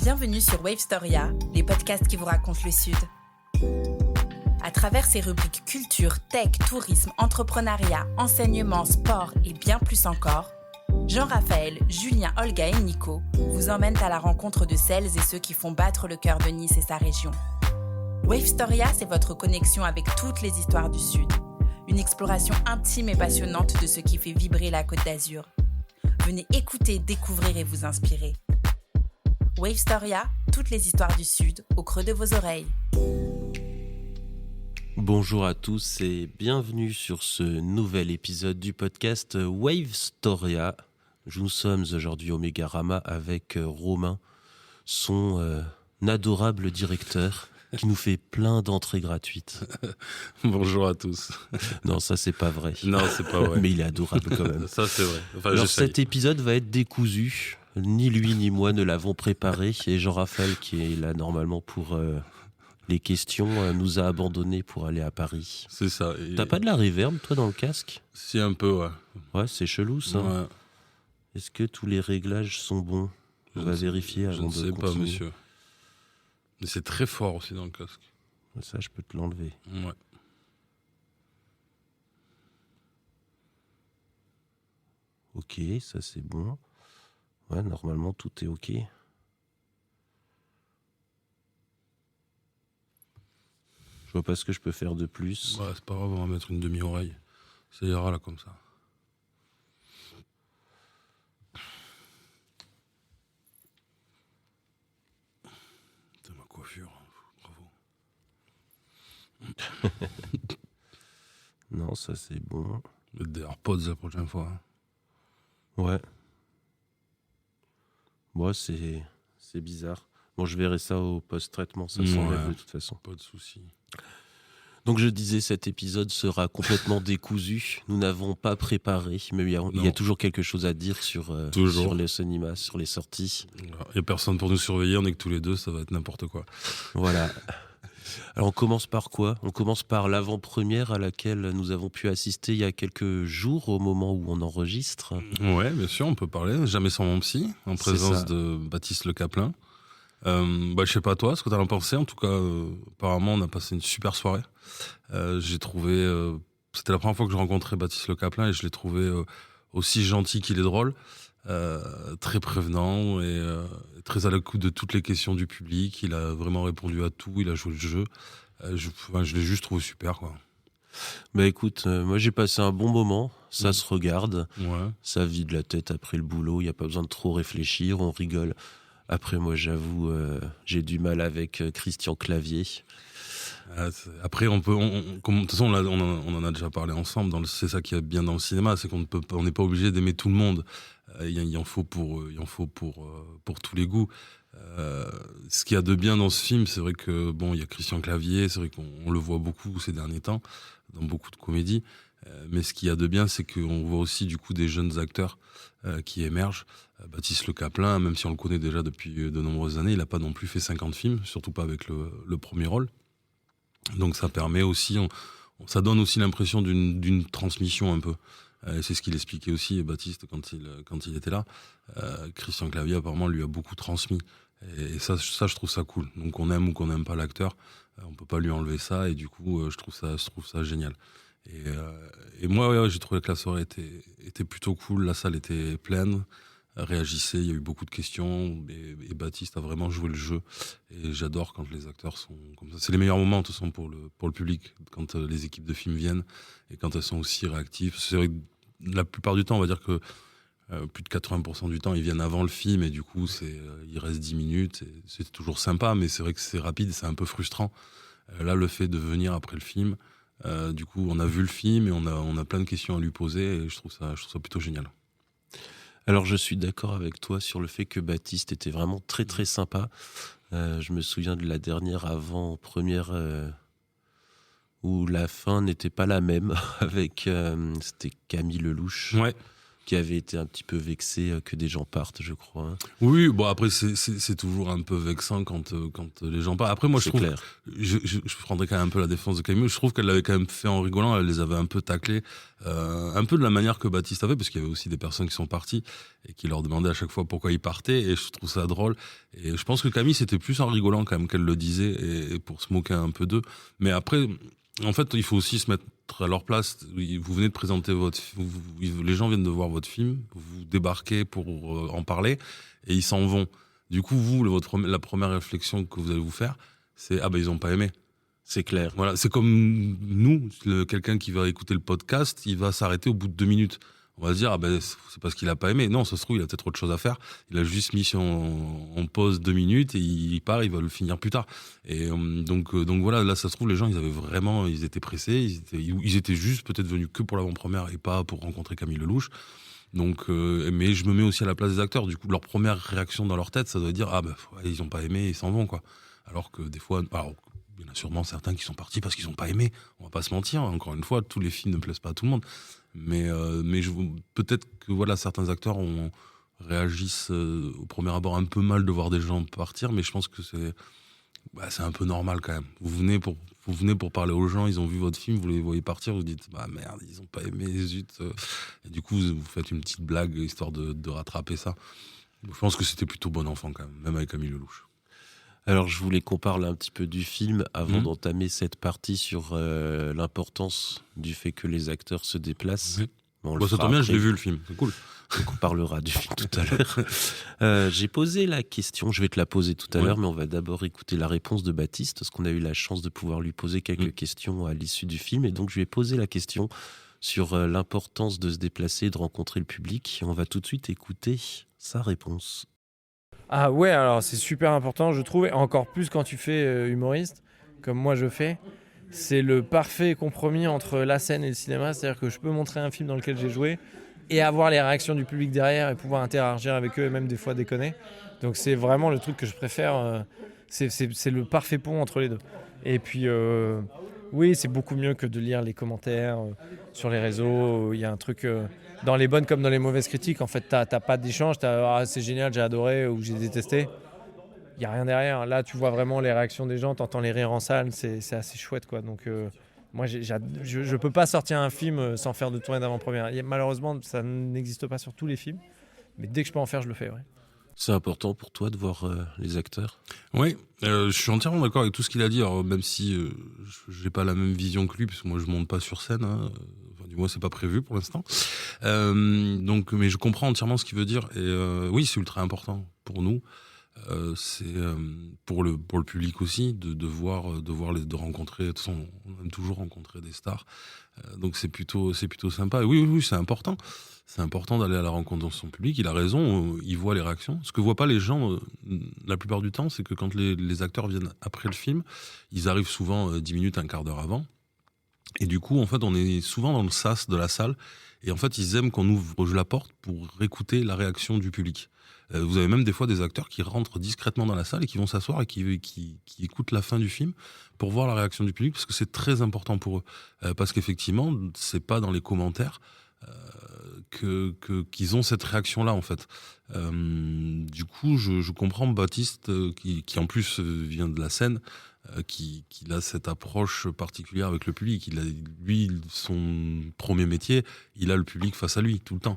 Bienvenue sur Wavestoria, les podcasts qui vous racontent le Sud. À travers ces rubriques culture, tech, tourisme, entrepreneuriat, enseignement, sport et bien plus encore, Jean-Raphaël, Julien, Olga et Nico vous emmènent à la rencontre de celles et ceux qui font battre le cœur de Nice et sa région. Wavestoria, c'est votre connexion avec toutes les histoires du Sud. Une exploration intime et passionnante de ce qui fait vibrer la Côte d'Azur. Venez écouter, découvrir et vous inspirer. Wavestoria, toutes les histoires du Sud, au creux de vos oreilles. Bonjour à tous et bienvenue sur ce nouvel épisode du podcast Wavestoria. Nous sommes aujourd'hui au Mégarama avec Romain, son adorable directeur qui nous fait plein d'entrées gratuites. Bonjour à tous. Non, ça c'est pas vrai. Non, c'est pas vrai. Mais il est adorable quand même. Ça c'est vrai. Enfin, Alors j'essaye. cet épisode va être décousu. Ni lui ni moi ne l'avons préparé. Et Jean-Raphaël, qui est là normalement pour les questions, nous a abandonnés pour aller à Paris. C'est ça. T'as pas de la reverb, toi, dans le casque ? Si, un peu, ouais. Ouais, c'est chelou, ça. Ouais. Est-ce que tous les réglages sont bons ? On va vérifier Je avant ne de sais continuer. pas, monsieur. Mais c'est très fort aussi dans le casque. Ça, je peux te l'enlever. Ouais. Ok, ça c'est bon. Ouais, normalement, tout est ok. Je vois pas ce que je peux faire de plus. Ouais, c'est pas grave, on va mettre une demi-oreille. Ça ira là comme ça. C'est ma coiffure. Bravo. Non, ça c'est bon. Mettre des AirPods la prochaine fois. Ouais. Moi, c'est bizarre. Bon, je verrai ça au post-traitement, ça s'enlève de toute façon. Pas de soucis. Donc je disais, cet épisode sera complètement décousu. Nous n'avons pas préparé, mais il y a toujours quelque chose à dire sur les cinémas, sur les sorties. Il n'y a personne pour nous surveiller, on est que tous les deux, ça va être n'importe quoi. Voilà. Alors on commence par quoi ? On commence par l'avant-première à laquelle nous avons pu assister il y a quelques jours au moment où on enregistre. Ouais, bien sûr, on peut parler. Jamais sans mon psy, en présence de Baptiste Le Caplin. Je sais pas toi, ce que t'en as pensé. En tout cas, apparemment, on a passé une super soirée. J'ai trouvé, c'était la première fois que je rencontrais Baptiste Le Caplin et je l'ai trouvé aussi gentil qu'il est drôle, très prévenant et très à l'écoute de toutes les questions du public. Il a vraiment répondu à tout, il a joué le jeu. Je l'ai juste trouvé super, quoi. Bah écoute, moi j'ai passé un bon moment, ça se regarde, Ouais. ça vide la tête après le boulot, il n'y a pas besoin de trop réfléchir, on rigole. Après moi j'avoue, j'ai du mal avec Christian Clavier. Après, de toute façon, on en a déjà parlé ensemble. C'est ça qui est bien dans le cinéma, c'est qu'on n'est pas obligé d'aimer tout le monde. Il en faut pour tous les goûts. Ce qu'il y a de bien dans ce film, c'est vrai que il y a Christian Clavier, c'est vrai qu'on le voit beaucoup ces derniers temps dans beaucoup de comédies. Mais ce qu'il y a de bien, c'est qu'on voit aussi du coup des jeunes acteurs qui émergent. Baptiste Le Caplin, même si on le connaît déjà depuis de nombreuses années, il n'a pas non plus fait 50 films, surtout pas avec le premier rôle. Donc ça permet aussi, ça donne aussi l'impression d'une transmission un peu. C'est ce qu'il expliquait aussi, Baptiste, quand il était là. Christian Clavier, apparemment, lui a beaucoup transmis. Et ça, je trouve ça cool. Donc on aime ou qu'on n'aime pas l'acteur, on peut pas lui enlever ça. Et du coup, je trouve ça génial. Et moi, j'ai trouvé que la soirée était plutôt cool. La salle était pleine, réagissait. Il y a eu beaucoup de questions. Et Baptiste a vraiment joué le jeu. Et j'adore quand les acteurs sont comme ça. C'est les meilleurs moments, de toute façon, pour le public, quand les équipes de films viennent et quand elles sont aussi réactives. C'est vrai que la plupart du temps, on va dire que plus de 80% du temps, ils viennent avant le film et du coup, il reste 10 minutes. Et c'est toujours sympa, mais c'est vrai que c'est rapide, c'est un peu frustrant. Là, le fait de venir après le film, du coup, on a vu le film et on a plein de questions à lui poser et je trouve ça plutôt génial. Alors je suis d'accord avec toi sur le fait que Baptiste était vraiment très très sympa. Je me souviens de la dernière avant-première où la fin n'était pas la même avec c'était Camille Lelouch. Ouais. qui avait été un petit peu vexé que des gens partent, je crois. Hein. Oui, bon après c'est toujours un peu vexant quand les gens partent. Après moi je trouve, clair. je prendrais quand même un peu la défense de Camille. Je trouve qu'elle l'avait quand même fait en rigolant. Elle les avait un peu taclés, un peu de la manière que Baptiste avait, parce qu'il y avait aussi des personnes qui sont parties et qui leur demandaient à chaque fois pourquoi ils partaient. Et je trouve ça drôle. Et je pense que Camille c'était plus en rigolant quand même qu'elle le disait et pour se moquer un peu d'eux. Mais après, en fait, il faut aussi se mettre à leur place. Vous venez de présenter les gens viennent de voir votre film, vous débarquez pour en parler et ils s'en vont. Du coup, vous, la première réflexion que vous allez vous faire, c'est ils ont pas aimé. C'est clair. Voilà, c'est comme nous, quelqu'un qui va écouter le podcast, il va s'arrêter au bout de 2 minutes. On va se dire c'est parce qu'il a pas aimé. Non, ça se trouve il a peut-être autre chose à faire. Il a juste mis en pause 2 minutes et il part, il va le finir plus tard. Et donc voilà, là ça se trouve les gens ils étaient pressés, ils étaient juste peut-être venus que pour l'avant-première et pas pour rencontrer Camille Lelouch. Donc mais je me mets aussi à la place des acteurs. Du coup leur première réaction dans leur tête, ça doit dire ils ont pas aimé, ils s'en vont quoi. Alors que des fois, il y en a sûrement certains qui sont partis parce qu'ils n'ont pas aimé. On va pas se mentir. Encore une fois, tous les films ne plaisent pas à tout le monde. Mais peut-être que voilà, certains acteurs réagissent au premier abord un peu mal de voir des gens partir. Mais je pense que c'est un peu normal quand même. Vous venez pour parler aux gens. Ils ont vu votre film, vous les voyez partir. Vous dites merde, ils n'ont pas aimé, zut. Et du coup, vous faites une petite blague histoire de rattraper ça. Je pense que c'était plutôt bon enfant quand même avec Camille Lelouch. Alors, je voulais qu'on parle un petit peu du film avant d'entamer cette partie sur l'importance du fait que les acteurs se déplacent. Bon, ça tombe bien, je l'ai vu le film, c'est cool. Donc on parlera du film tout à l'heure. J'ai posé la question, je vais te la poser tout à l'heure, mais on va d'abord écouter la réponse de Baptiste, parce qu'on a eu la chance de pouvoir lui poser quelques questions à l'issue du film. Et donc, je lui ai posé la question sur l'importance de se déplacer, de rencontrer le public. Et on va tout de suite écouter sa réponse. Ah ouais, alors c'est super important, je trouve, et encore plus quand tu fais humoriste, comme moi je fais. C'est le parfait compromis entre la scène et le cinéma, c'est-à-dire que je peux montrer un film dans lequel j'ai joué et avoir les réactions du public derrière et pouvoir interagir avec eux et même des fois déconner. Donc c'est vraiment le truc que je préfère, c'est le parfait pont entre les deux. Et puis oui, c'est beaucoup mieux que de lire les commentaires sur les réseaux. Il y a un truc, dans les bonnes comme dans les mauvaises critiques, en fait, t'as pas d'échange, c'est génial, j'ai adoré ou j'ai détesté. Il n'y a rien derrière. Là, tu vois vraiment les réactions des gens, t'entends les rires en salle, c'est assez chouette, quoi. Donc moi, je peux pas sortir un film sans faire de tournée d'avant-première. Malheureusement, ça n'existe pas sur tous les films, mais dès que je peux en faire, je le fais, ouais. C'est important pour toi de voir les acteurs ? Oui, je suis entièrement d'accord avec tout ce qu'il a dit, alors, même si je n'ai pas la même vision que lui, parce que moi je ne monte pas sur scène, enfin, du moins c'est pas prévu pour l'instant. Mais je comprends entièrement ce qu'il veut dire, et oui, c'est ultra important pour nous. C'est pour le public aussi de rencontrer. De toute façon, on aime toujours rencontrer des stars, donc c'est plutôt sympa. Et oui, c'est important. C'est important d'aller à la rencontre de son public. Il a raison, il voit les réactions. Ce que voient pas les gens, la plupart du temps, c'est que quand les acteurs viennent après le film, ils arrivent souvent 10 minutes, un quart d'heure avant. Et du coup, en fait, on est souvent dans le sas de la salle. Et en fait, ils aiment qu'on ouvre la porte pour écouter la réaction du public. Vous avez même des fois des acteurs qui rentrent discrètement dans la salle et qui vont s'asseoir et qui écoutent la fin du film pour voir la réaction du public, parce que c'est très important pour eux. Parce qu'effectivement, c'est pas dans les commentaires qu'ils ont cette réaction-là, en fait. Du coup, je comprends Baptiste, qui en plus vient de la scène, qui a cette approche particulière avec le public. Lui, son premier métier, il a le public face à lui tout le temps.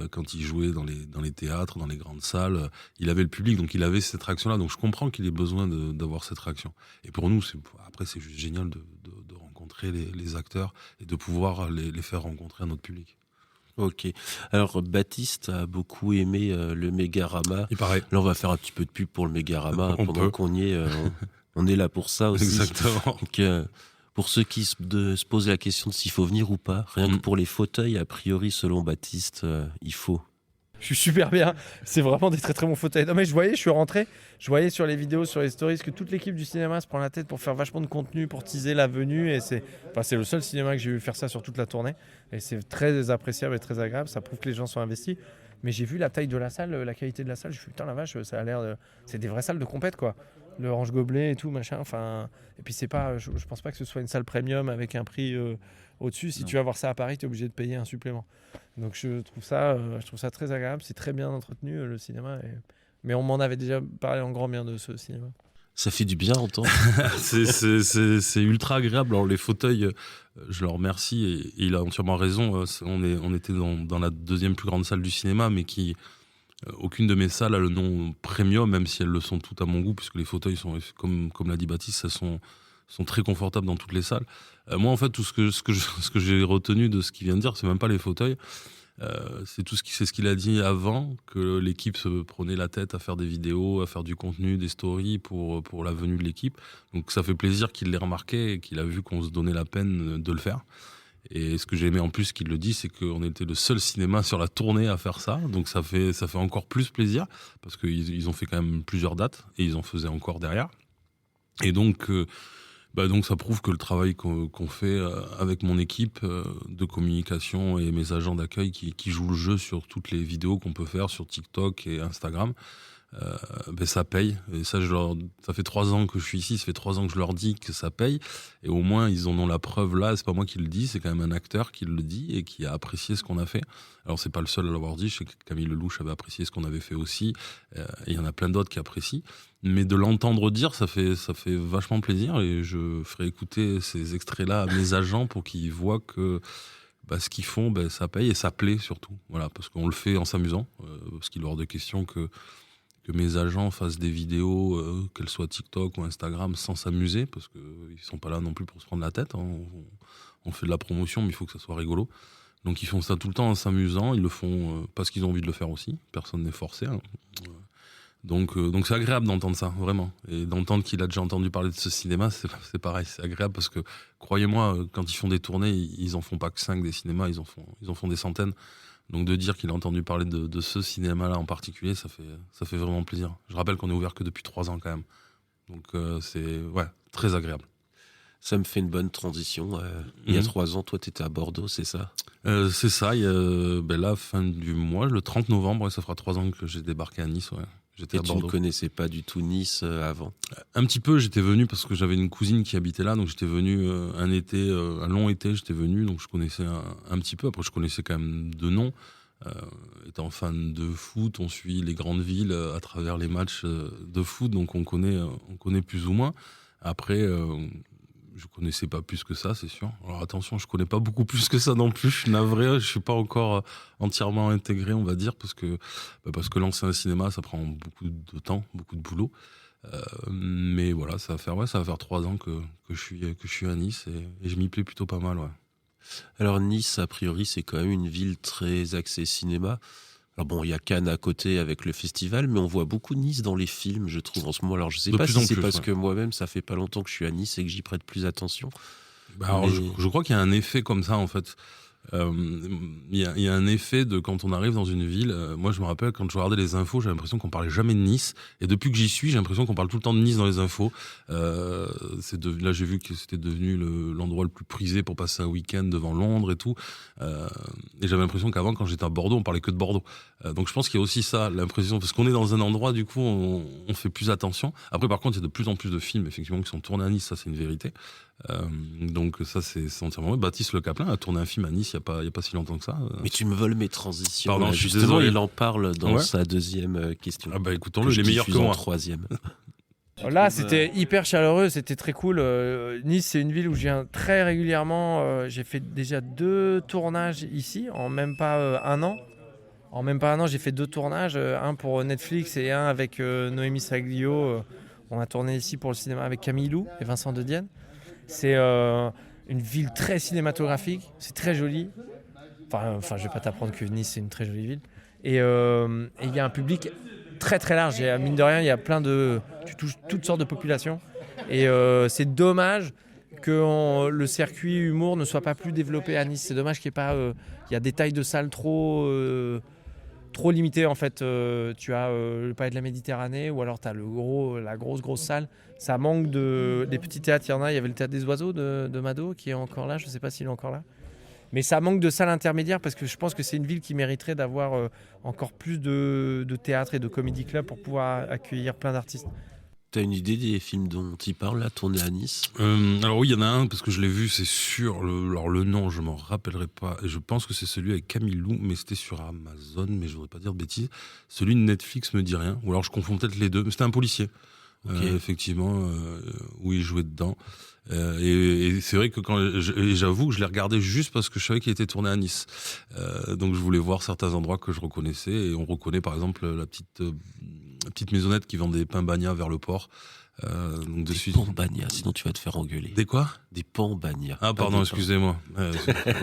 Quand il jouait dans les théâtres, dans les grandes salles, il avait le public, donc il avait cette réaction-là. Donc je comprends qu'il ait besoin d'avoir cette réaction. Et pour nous, c'est juste génial de rencontrer les acteurs et de pouvoir les faire rencontrer à notre public. Ok. Alors, Baptiste a beaucoup aimé le Mégarama. Il paraît. Là, on va faire un petit peu de pub pour le Mégarama pendant qu'on y est. On est là pour ça aussi. Exactement. Donc, pour ceux qui se posent la question de s'il faut venir ou pas, rien que pour les fauteuils, a priori, selon Baptiste, il faut. Je suis super bien, c'est vraiment des très très bons fauteuils. Non mais je suis rentré, je voyais sur les vidéos, sur les stories, que toute l'équipe du cinéma se prend la tête pour faire vachement de contenu, pour teaser la venue. Et c'est le seul cinéma que j'ai vu faire ça sur toute la tournée. Et c'est très appréciable et très agréable, ça prouve que les gens sont investis. Mais j'ai vu la taille de la salle, la qualité de la salle, je me suis dit putain la vache, ça a l'air c'est des vraies salles de compète quoi. le Orange Gobelet et tout, machin. Enfin, et puis c'est pas, je pense pas que ce soit une salle premium avec un prix au-dessus. Si tu vas voir ça à Paris, tu es obligé de payer un supplément. Donc je trouve ça très agréable. C'est très bien entretenu le cinéma. Mais on m'en avait déjà parlé en grand bien de ce cinéma. Ça fait du bien à entendre. C'est ultra agréable. Alors les fauteuils, je le remercie et il a entièrement raison. On était dans la deuxième plus grande salle du cinéma, mais aucune de mes salles a le nom premium, même si elles le sont toutes à mon goût, puisque les fauteuils sont, comme l'a dit Baptiste, sont très confortables dans toutes les salles. Moi, en fait, tout ce que j'ai retenu de ce qu'il vient de dire, c'est même pas les fauteuils. C'est ce qu'il a dit avant, que l'équipe se prenait la tête à faire des vidéos, à faire du contenu, des stories pour la venue de l'équipe. Donc ça fait plaisir qu'il l'ait remarqué et qu'il a vu qu'on se donnait la peine de le faire. Et ce que j'ai aimé en plus qu'il le dit, c'est qu'on était le seul cinéma sur la tournée à faire ça. Donc ça fait encore plus plaisir, parce qu'ils ont fait quand même plusieurs dates et ils en faisaient encore derrière. Et donc ça prouve que le travail qu'on fait avec mon équipe de communication et mes agents d'accueil qui jouent le jeu sur toutes les vidéos qu'on peut faire sur TikTok et Instagram, ça paye. Et ça fait 3 ans que je suis ici, ça fait 3 ans que je leur dis que ça paye. Et au moins, ils en ont la preuve là. C'est pas moi qui le dis, c'est quand même un acteur qui le dit et qui a apprécié ce qu'on a fait. Alors, c'est pas le seul à l'avoir dit. Je sais que Camille Lelouch avait apprécié ce qu'on avait fait aussi. Et il y en a plein d'autres qui apprécient. Mais de l'entendre dire, ça fait vachement plaisir. Et je ferai écouter ces extraits-là à mes agents pour qu'ils voient que ce qu'ils font, ça paye et ça plaît surtout. Voilà, parce qu'on le fait en s'amusant. Parce qu'il est hors de question que mes agents fassent des vidéos, qu'elles soient TikTok ou Instagram, sans s'amuser, parce qu'ils ne sont pas là non plus pour se prendre la tête. Hein. On fait de la promotion, mais il faut que ça soit rigolo. Donc ils font ça tout le temps en s'amusant. Ils le font parce qu'ils ont envie de le faire aussi. Personne n'est forcé. Hein. Donc c'est agréable d'entendre ça, vraiment. Et d'entendre qu'il a déjà entendu parler de ce cinéma, c'est pareil. C'est agréable parce que, croyez-moi, quand ils font des tournées, ils n'en font pas que 5 des cinémas, ils en font des centaines. Donc de dire qu'il a entendu parler de ce cinéma-là en particulier, ça fait vraiment plaisir. Je rappelle qu'on est ouvert que depuis 3 ans quand même. Donc c'est très agréable. Ça me fait une bonne transition. Il y a 3 ans, toi, tu étais à Bordeaux, c'est ça ? C'est ça. Il y a là, fin du mois, le 30 novembre, ça fera 3 ans que j'ai débarqué à Nice. Ouais. J'étais à Bordeaux. Tu ne connaissais pas du tout Nice avant ? Un petit peu, j'étais venu parce que j'avais une cousine qui habitait là, donc j'étais venu un long été, j'étais venu, donc je connaissais un petit peu. Après, je connaissais quand même de nom. Étant fan de foot, on suit les grandes villes à travers les matchs de foot, donc on connaît plus ou moins. Après, je connaissais pas plus que ça, c'est sûr. Alors attention, je connais pas beaucoup plus que ça non plus. Je suis navré, je suis pas encore entièrement intégré, on va dire, parce que lancer un cinéma, ça prend beaucoup de temps, beaucoup de boulot. Mais voilà, ça va faire 3 ans que je suis à Nice et je m'y plais plutôt pas mal, ouais. Alors Nice, a priori, c'est quand même une ville très axée cinéma. Alors bon, il y a Cannes à côté avec le festival, mais on voit beaucoup Nice dans les films, je trouve, en ce moment. Alors je sais pas si c'est parce que moi-même, ça fait pas longtemps que je suis à Nice et que j'y prête plus attention. Alors, je crois qu'il y a un effet comme ça, en fait. Il y a un effet de quand on arrive dans une ville. Moi, je me rappelle quand je regardais les infos, j'avais l'impression qu'on parlait jamais de Nice. Et depuis que j'y suis, j'ai l'impression qu'on parle tout le temps de Nice dans les infos. Là, j'ai vu que c'était devenu l'endroit le plus prisé pour passer un week-end devant Londres et tout. Et j'avais l'impression qu'avant, quand j'étais à Bordeaux, on parlait que de Bordeaux. Donc, je pense qu'il y a aussi ça, l'impression, parce qu'on est dans un endroit, du coup, on fait plus attention. Après, par contre, il y a de plus en plus de films, effectivement, qui sont tournés à Nice. Ça, c'est une vérité. Donc ça c'est entièrement vrai. Baptiste Le Caplin a tourné un film à Nice il y a pas si longtemps que ça. Mais tu me voles mes transitions. Pardon, je suis justement, désolé. il en parle dans sa deuxième question. Ah bah écoutons-le, il est meilleur que moi. Troisième. Là, c'était hyper chaleureux, c'était très cool. Nice, c'est une ville où je viens très régulièrement. J'ai fait déjà 2 tournages ici en même pas un an. En même pas un an, j'ai fait 2 tournages, un pour Netflix et un avec Noémie Saglio. On a tourné ici pour le cinéma avec Camille Lou et Vincent De Dienne. C'est une ville très cinématographique, c'est très joli. Enfin, je vais pas t'apprendre que Nice c'est une très jolie ville. Et il y a un public très très large. Et mine de rien, il y a tu touches toutes sortes de populations. Et c'est dommage que le circuit humour ne soit pas plus développé à Nice. C'est dommage qu'il y a des tailles de salles trop limitées en fait. Tu as le Palais de la Méditerranée ou alors tu as la grosse salle. Ça manque des petits théâtres. Il y avait le Théâtre des Oiseaux de Mado qui est encore là. Je ne sais pas s'il est encore là. Mais ça manque de salles intermédiaires parce que je pense que c'est une ville qui mériterait d'avoir encore plus de théâtre et de comédie club pour pouvoir accueillir plein d'artistes. T'as une idée des films dont il parle, là, tournés à Nice? Alors oui, il y en a un, parce que je l'ai vu, c'est sûr. Alors le nom, je m'en rappellerai pas. Et je pense que c'est celui avec Camille Lou, mais c'était sur Amazon, mais je voudrais pas dire de bêtises. Celui de Netflix me dit rien. Ou alors je confonds peut-être les deux. Mais c'était un policier. Okay. Effectivement, où il jouait dedans. Et c'est vrai que j'avoue que je l'ai regardé juste parce que je savais qu'il était tourné à Nice. Donc je voulais voir certains endroits que je reconnaissais. Et on reconnaît par exemple la petite maisonnette qui vend des pains bagnas vers le port. Donc des pains bagnas, sinon tu vas te faire engueuler. Des quoi? Des pains bagnas. Ah pardon, excusez-moi.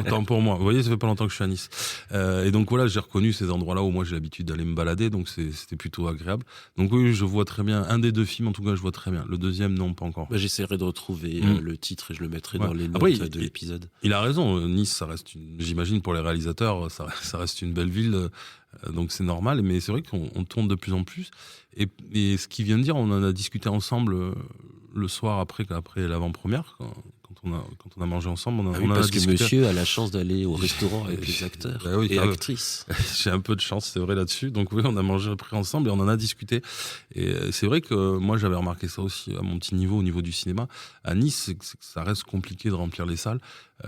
Autant pour moi. Vous voyez, ça fait pas longtemps que je suis à Nice. Et donc voilà, j'ai reconnu ces endroits-là où moi j'ai l'habitude d'aller me balader, donc c'était plutôt agréable. Donc oui, je vois très bien. Un des deux films, en tout cas, je vois très bien. Le deuxième, non, pas encore. Bah, j'essaierai de retrouver le titre et je le mettrai dans les notes de l'épisode. Il a raison. Nice, ça reste j'imagine pour les réalisateurs, ça reste une belle ville. Donc c'est normal, mais c'est vrai qu'on tourne de plus en plus. Et ce qu'il vient de dire, on en a discuté ensemble le soir après l'avant-première, quand on a mangé ensemble. On a parce discuté. Que monsieur a la chance d'aller au restaurant avec les acteurs et actrices. J'ai un peu de chance, c'est vrai, là-dessus. Donc oui, on a mangé après ensemble et on en a discuté. Et c'est vrai que moi, j'avais remarqué ça aussi à mon petit niveau, au niveau du cinéma. À Nice, c'est que ça reste compliqué de remplir les salles.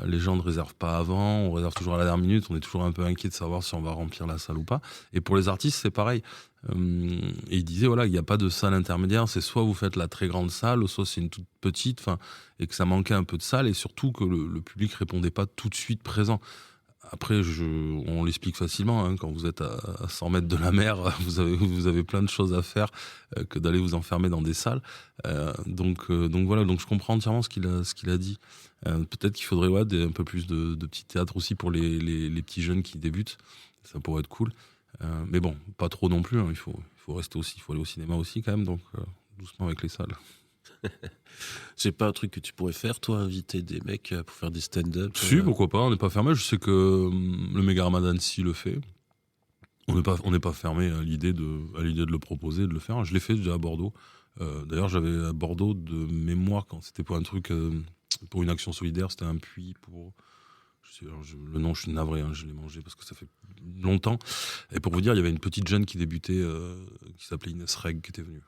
Les gens ne réservent pas avant, on réserve toujours à la dernière minute. On est toujours un peu inquiet de savoir si on va remplir la salle ou pas. Et pour les artistes, c'est pareil. Et il disait, voilà, il n'y a pas de salle intermédiaire. C'est soit vous faites la très grande salle, soit c'est une toute petite, et que ça manquait un peu de salle, et surtout que le public répondait pas tout de suite présent. Après, on l'explique facilement, hein, quand vous êtes à 100 mètres de la mer, vous avez plein de choses à faire que d'aller vous enfermer dans des salles. Donc voilà, donc je comprends entièrement ce qu'il a dit. Peut-être qu'il faudrait un peu plus de petits théâtres aussi pour les petits jeunes qui débutent. Ça pourrait être cool. Mais bon, pas trop non plus. Hein, il faut rester aussi, il faut aller au cinéma aussi quand même. Donc doucement avec les salles. C'est pas un truc que tu pourrais faire, toi, inviter des mecs pour faire des stand-up? Si, pourquoi pas, on n'est pas fermé. Je sais que le Mégarama d'Annecy le fait. On n'est pas fermé à l'idée de le proposer, de le faire. Je l'ai fait déjà à Bordeaux. D'ailleurs, j'avais à Bordeaux de mémoire, quand c'était pour un truc, pour une action solidaire, c'était un puits pour... le nom, je suis navré, hein, je l'ai mangé parce que ça fait longtemps. Et pour vous dire, il y avait une petite jeune qui débutait, qui s'appelait Inès Reg, qui était venue.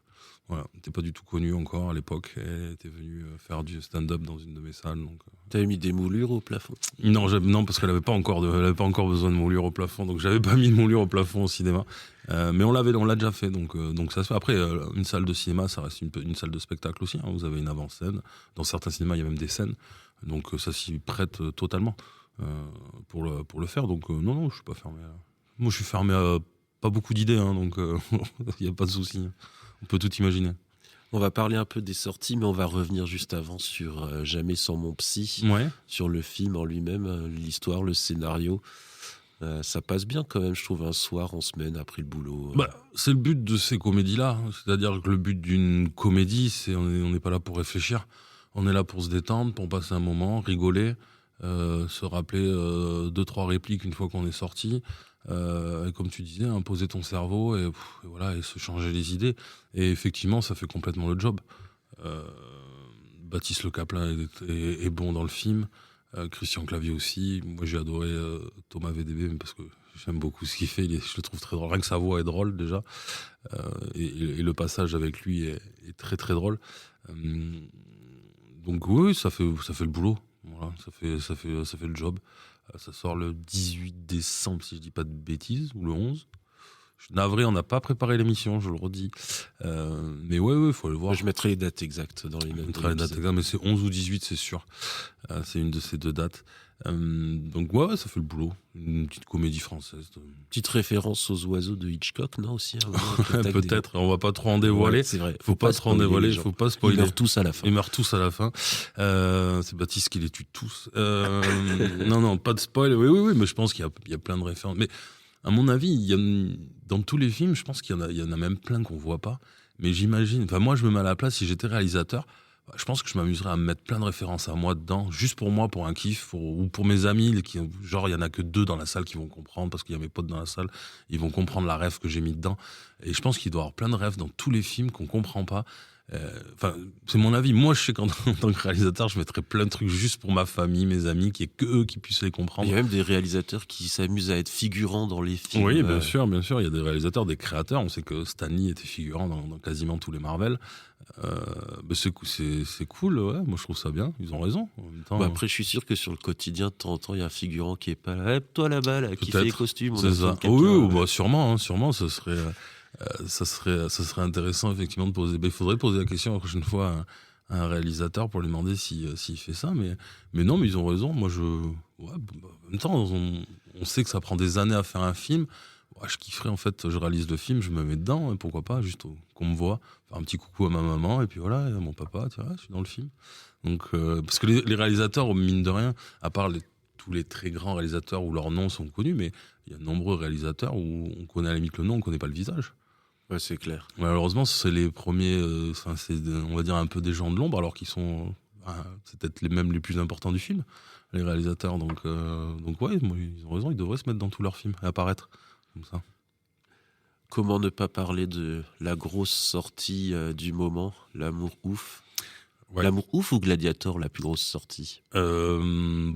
Voilà, elle n'était pas du tout connue encore à l'époque. Elle était venue faire du stand-up dans une de mes salles. T'avais mis des moulures au plafond? Non, parce qu'elle n'avait pas encore besoin de moulures au plafond, donc j'avais pas mis de moulure au plafond au cinéma. Mais on l'a déjà fait, donc ça se fait. Après, une salle de cinéma, ça reste une salle de spectacle aussi. Hein. Vous avez une avant-scène. Dans certains cinémas, il y a même des scènes, donc ça s'y prête totalement pour le faire. Donc non, je suis pas fermé. Moi, je suis fermé à pas beaucoup d'idées, hein, donc il n'y a pas de souci. On peut tout imaginer. On va parler un peu des sorties, mais on va revenir juste avant sur Jamais sans mon psy, sur le film en lui-même, l'histoire, le scénario. Ça passe bien quand même, je trouve, un soir en semaine après le boulot. C'est le but de ces comédies-là. C'est-à-dire que le but d'une comédie, c'est on n'est pas là pour réfléchir. On est là pour se détendre, pour passer un moment, rigoler, se rappeler 2-3 répliques une fois qu'on est sorti. Et comme tu disais, poser ton cerveau et voilà, et se changer les idées. Et effectivement, ça fait complètement le job. Baptiste Le Caplin est bon dans le film. Christian Clavier aussi. Moi, j'ai adoré Thomas VDB parce que j'aime beaucoup ce qu'il fait. Je le trouve très drôle. Rien que sa voix est drôle déjà. Et le passage avec lui est très très drôle. Donc oui, ça fait le boulot. Voilà, ça fait le job. Ça sort le 18 décembre, si je dis pas de bêtises, ou le 11. Je suis navré, on n'a pas préparé l'émission, je le redis. Mais ouais, faut le voir. Je mettrai les dates exactes dans les notes. Je mettrai les dates exactes, mais c'est 11 ou 18, c'est sûr. C'est une de ces deux dates. Donc ouais, ça fait le boulot. Une petite comédie française. Petite référence aux oiseaux de Hitchcock, non aussi Peut-être, on va pas trop en dévoiler. Ouais, c'est vrai. Faut pas trop en dévoiler, faut pas spoiler. Ils meurent tous à la fin. C'est Baptiste qui les tue tous. Non, pas de spoil. Oui, mais je pense qu'il y a plein de références. Mais à mon avis, dans tous les films, je pense qu'il y en a même plein qu'on voit pas. Mais j'imagine, moi je me mets à la place, si j'étais réalisateur, je pense que je m'amuserais à mettre plein de références à moi dedans, juste pour moi, pour un kiff, ou pour mes amis, genre il y en a que 2 dans la salle qui vont comprendre, parce qu'il y a mes potes dans la salle, ils vont comprendre la ref que j'ai mis dedans. Et je pense qu'il doit y avoir plein de refs dans tous les films qu'on comprend pas. c'est mon avis. Moi, je sais qu'en tant que réalisateur, je mettrais plein de trucs juste pour ma famille, mes amis, qui est que eux qui puissent les comprendre. Il y a même des réalisateurs qui s'amusent à être figurants dans les films. Oui, bien sûr. Il y a des réalisateurs, des créateurs. On sait que Stan Lee était figurant dans quasiment tous les Marvel. C'est cool, ouais. Moi, je trouve ça bien. Ils ont raison. En même temps, Après, je suis sûr que sur le quotidien, de temps en temps, il y a un figurant qui est pas là. Toi là-bas, là, qui peut-être. fait les costumes. On a C'est besoin ça. de quelqu'un, Oui, sûrement. Ça serait intéressant effectivement de poser. Il faudrait poser la question la prochaine fois à un réalisateur pour lui demander s'il fait ça. Mais non, mais ils ont raison. Moi, en même temps, on sait que ça prend des années à faire un film. Ouais, je kifferais en fait. Je réalise le film, je me mets dedans. Et pourquoi pas, juste qu'on me voit, faire un petit coucou à ma maman et puis voilà, et à mon papa. Tu vois, je suis dans le film. Donc, parce que les réalisateurs, mine de rien, à part tous les très grands réalisateurs où leurs noms sont connus, mais il y a de nombreux réalisateurs où on connaît à la limite le nom, on connaît pas le visage. Ouais, c'est clair. Malheureusement, c'est les premiers, on va dire un peu des gens de l'ombre, alors qu'ils sont c'est peut-être les plus importants du film, les réalisateurs. Donc ouais, ils ont raison, ils devraient se mettre dans tous leurs films et apparaître comme ça. Comment ne pas parler de la grosse sortie du moment, L'amour ouf. Ouais. L'amour ouf ou Gladiator, la plus grosse sortie? Je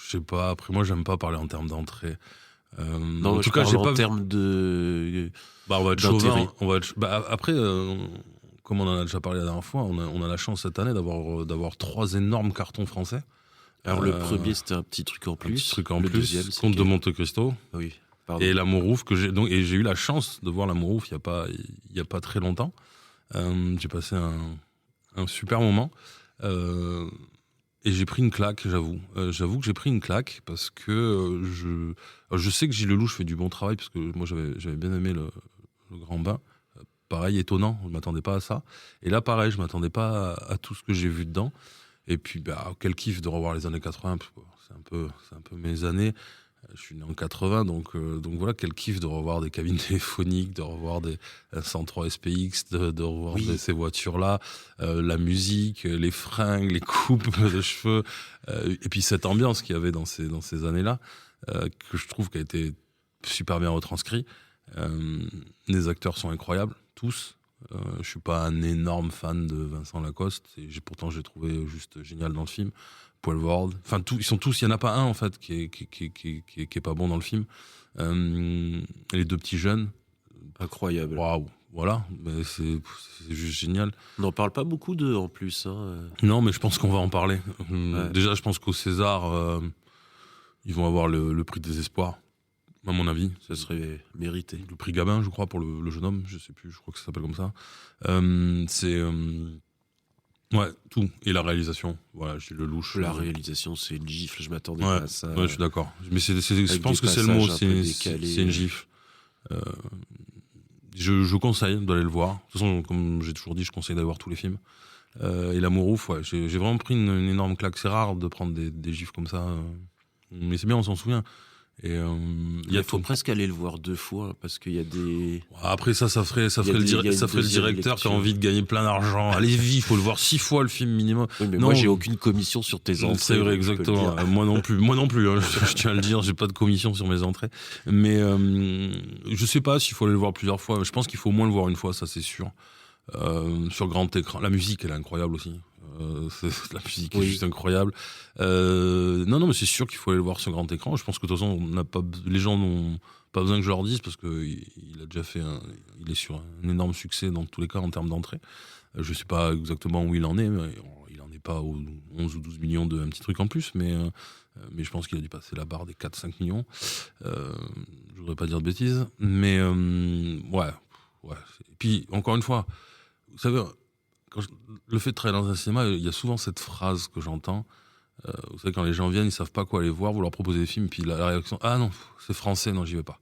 sais pas. Après, moi, j'aime pas parler en termes d'entrée. Non, en tout cas, j'ai pas en termes de. On va être chauvin. Après, comme on en a déjà parlé la dernière fois, on a la chance cette année d'avoir 3 énormes cartons français. Alors le premier, c'était un petit truc en plus. Le deuxième, Comte de Monte Cristo. Oui. Pardon. Et L'Amour ouf et j'ai eu la chance de voir L'Amour ouf il y a pas très longtemps. J'ai passé un super moment. Et j'ai pris une claque, j'avoue. J'avoue que j'ai pris une claque parce que je sais que Gilles Lelouch fait du bon travail parce que moi j'avais bien aimé le Grand Bain. Pareil, étonnant, je ne m'attendais pas à ça. Et là, pareil, je ne m'attendais pas à tout ce que j'ai vu dedans. Et puis, quel kiff de revoir les années 80. C'est un peu mes années. Je suis né en 80, donc voilà, quel kiff de revoir des cabines téléphoniques, de revoir des 103 SPX, de revoir ces voitures-là, la musique, les fringues, les coupes de cheveux, et puis cette ambiance qu'il y avait dans ces années-là, que je trouve qui a été super bien retranscrit. Les acteurs sont incroyables, tous. Je suis pas un énorme fan de Vincent Lacoste, pourtant j'ai trouvé juste génial dans le film. Poelvoorde, enfin ils sont tous, il y en a pas un en fait qui est pas bon dans le film. Les 2 petits jeunes, incroyable. Waouh, voilà, mais c'est juste génial. On n'en parle pas beaucoup d'eux en plus. Non, mais je pense qu'on va en parler. Ouais. Déjà, je pense qu'au César, ils vont avoir le prix des espoirs, à mon avis. Ça serait mérité. Le prix Gabin, je crois, pour le jeune homme, je sais plus, je crois que ça s'appelle comme ça. Ouais, tout. Et la réalisation, voilà, Gilles Lelouch. La réalisation, c'est une gifle, je m'attendais pas à ça. Ouais, je suis d'accord. Mais je pense que c'est le mot, c'est une gifle. Je conseille d'aller le voir. De toute façon, comme j'ai toujours dit, je conseille d'aller voir tous les films. Et L'Amour ouf, ouais, j'ai vraiment pris une énorme claque. C'est rare de prendre des gifles comme ça. Mais c'est bien, on s'en souvient. Et il faut presque aller le voir 2 fois parce qu'il y a des. Après ça ferait le directeur qui a envie de gagner plein d'argent. Allez vite, il faut le voir 6 fois le film minimum. Oui, mais moi j'ai aucune commission sur tes entrées. C'est vrai, exactement. Moi non plus. Hein, je tiens à le dire, j'ai pas de commission sur mes entrées. Mais je sais pas s'il faut aller le voir plusieurs fois. Je pense qu'il faut au moins le voir une fois, ça c'est sûr. Sur grand écran. La musique, elle est incroyable aussi. La musique est juste incroyable. Non, mais c'est sûr qu'il faut aller le voir sur grand écran. Je pense que de toute façon, les gens n'ont pas besoin que je leur dise parce qu'il a déjà fait il est sur un énorme succès dans tous les cas en termes d'entrée. Je sais pas exactement où il en est, mais il en est pas aux 11 ou 12 millions de un petit truc en plus, mais je pense qu'il a dû passer la barre des 4-5 millions. Je voudrais pas dire de bêtises, mais ouais. Et puis, encore une fois, vous savez, le fait de travailler dans un cinéma, il y a souvent cette phrase que j'entends. Vous savez, quand les gens viennent, ils savent pas quoi aller voir, vous leur proposez des films, puis la réaction, ah non, c'est français, non, j'y vais pas.